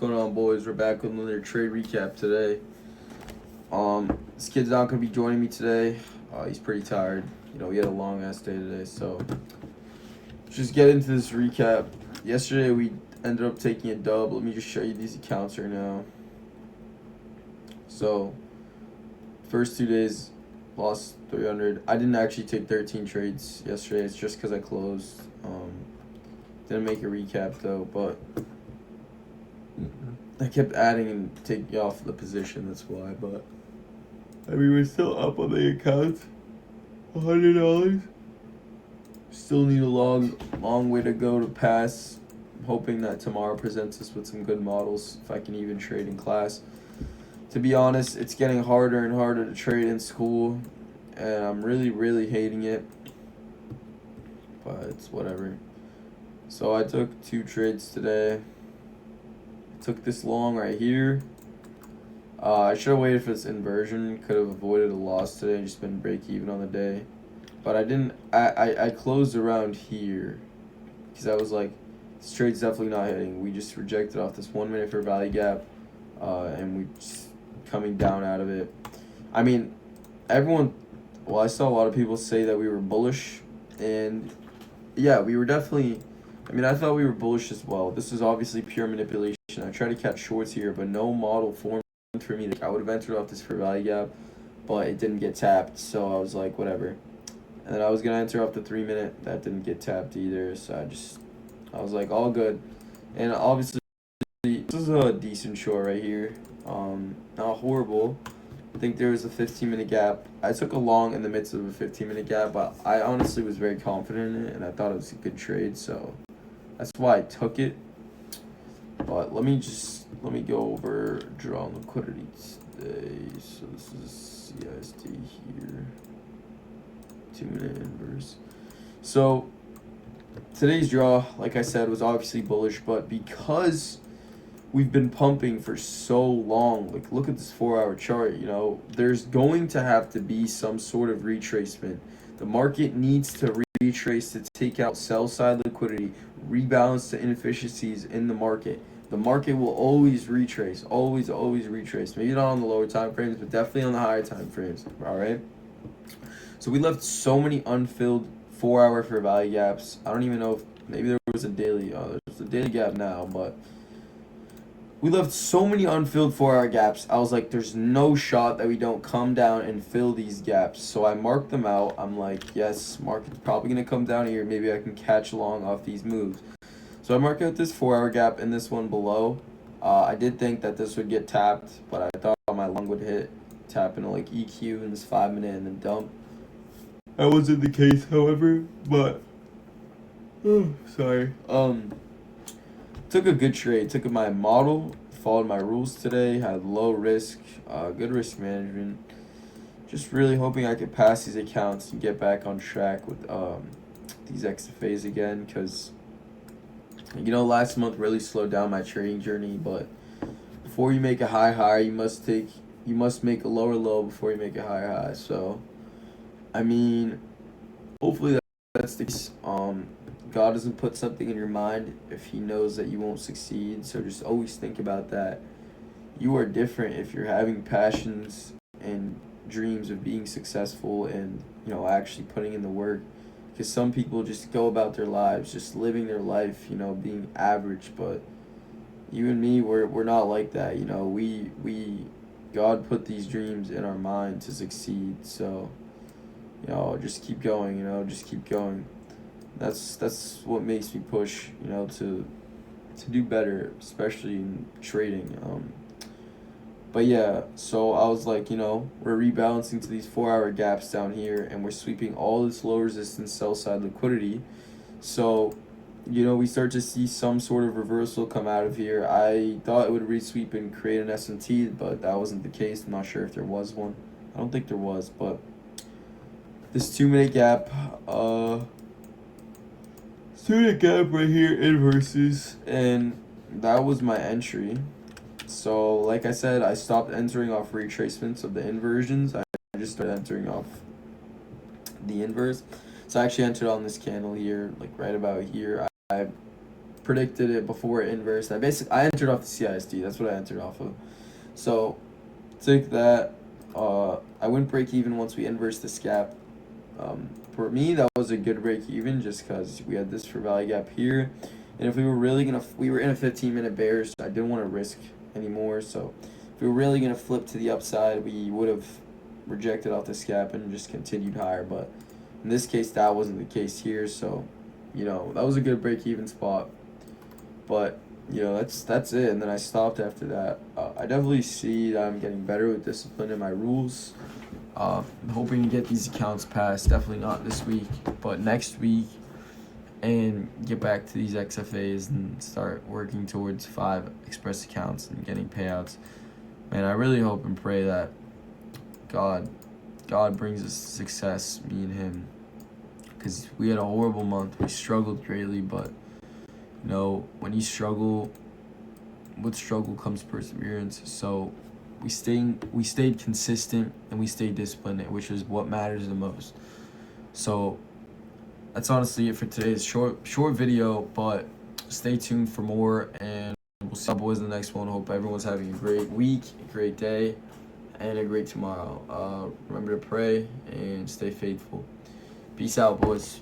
Going on, boys? We're back with another trade recap today. This kid's not gonna be joining me today. He's pretty tired. He had a long ass day today. So just get into this recap. Yesterday we ended up taking a dub. Let me just show you these accounts right now. So first 2 days lost 300. I didn't actually take 13 trades yesterday. It's just because I closed. Didn't make a recap though, but I kept adding and taking off the position. That's why. But I mean, we're still up on the account. $100. Still need a long way to go to pass. I'm hoping that tomorrow presents us with some good models. If I can even trade in class. To be honest, it's getting harder and harder to trade in school, and I'm really hating it. But it's whatever. So I took 2 trades today. Took this long right here. I should have waited for this inversion. Could have avoided a loss today and just been break even on the day. But I didn't. I closed around here because I was like, this trade's definitely not hitting. We just rejected off this 1 minute for value gap, and we just coming down out of it. I mean, everyone. Well, I saw a lot of people say that we were bullish, and yeah, we were definitely. I mean, I thought we were bullish as well. This is obviously pure manipulation. I tried to catch shorts here, but no model formed for me. Like, I would have entered off this for value gap, but it didn't get tapped, so I was like, whatever. And then I was going to enter off the 3 minute. That didn't get tapped either, so I was like, all good. And obviously, this is a decent short right here. Not horrible. I think there was a 15-minute gap. I took a long in the midst of a 15-minute gap, but I honestly was very confident in it, and I thought it was a good trade, so that's why I took it. But let me go over draw and liquidity today. So this is CISD here. 2-minute inverse. So today's draw, like I said, was obviously bullish, but because we've been pumping for so long, like look at this 4-hour chart, there's going to have to be some sort of retracement. The market needs to retrace to take out sell side liquidity, rebalance the inefficiencies in the market. The market will always retrace, always retrace. Maybe not on the lower time frames, but definitely on the higher time frames. All right. So we left so many unfilled 4-hour for value gaps. I don't even know if maybe there was a daily. There's a daily gap now, but we left so many unfilled 4-hour gaps. I was like, there's no shot that we don't come down and fill these gaps. So I marked them out. I'm like, yes, market's probably gonna come down here. Maybe I can catch along off these moves. So I marked out this 4-hour gap and this one below. I did think that this would get tapped, but I thought my long would hit tap into like EQ in this 5 minute and then dump. That wasn't the case, however, but sorry. Took a good trade. Took my model, followed my rules today, had low risk, good risk management. Just really hoping I could pass these accounts and get back on track with these XFAs again, because last month really slowed down my trading journey. But before you make a high, you must make a lower low before you make a high. So, I mean, hopefully that's the case. God doesn't put something in your mind if He knows that you won't succeed. So just always think about that. You are different if you're having passions and dreams of being successful and actually putting in the work. Because some people just go about their lives, just living their life, being average. But you and me, we're not like that. We God put these dreams in our mind to succeed. So just keep going. Just keep going. That's what makes me push. To do better, especially in trading. But yeah, so I was like, we're rebalancing to these 4-hour gaps down here, and we're sweeping all this low resistance sell side liquidity. So, we start to see some sort of reversal come out of here. I thought it would resweep and create an SMT, but that wasn't the case. I'm not sure if there was one. I don't think there was, but this 2-minute gap, 2-minute gap right here, inverses, and that was my entry. So, like I said, I stopped entering off retracements of the inversions. I just started entering off the inverse. So I actually entered on this candle here, like right about here. I predicted it before it inversed. I entered off the CISD. That's what I entered off of. So take that. I went break even once we inversed the scap. For me, that was a good break even just because we had this for value gap here. And if we were really going to, we were in a 15-minute bear, so I didn't want to risk anymore. So if we were really going to flip to the upside, we would have rejected off the scap and just continued higher. But in this case, that wasn't the case here. So, that was a good break even spot. But, that's it. And then I stopped after that. I definitely see that I'm getting better with discipline in my rules. I'm hoping to get these accounts passed. Definitely not this week, but next week, and get back to these XFAs and start working towards 5 express accounts and getting payouts. Man, I really hope and pray that God brings us success, me and him, because we had a horrible month. We struggled greatly, but when you struggle, with struggle comes perseverance. So we stayed consistent and we stayed disciplined, which is what matters the most. So that's honestly it for today's short video, but stay tuned for more, and we'll see you boys in the next one. Hope everyone's having a great week, a great day, and a great tomorrow. Remember to pray and stay faithful. Peace out, boys.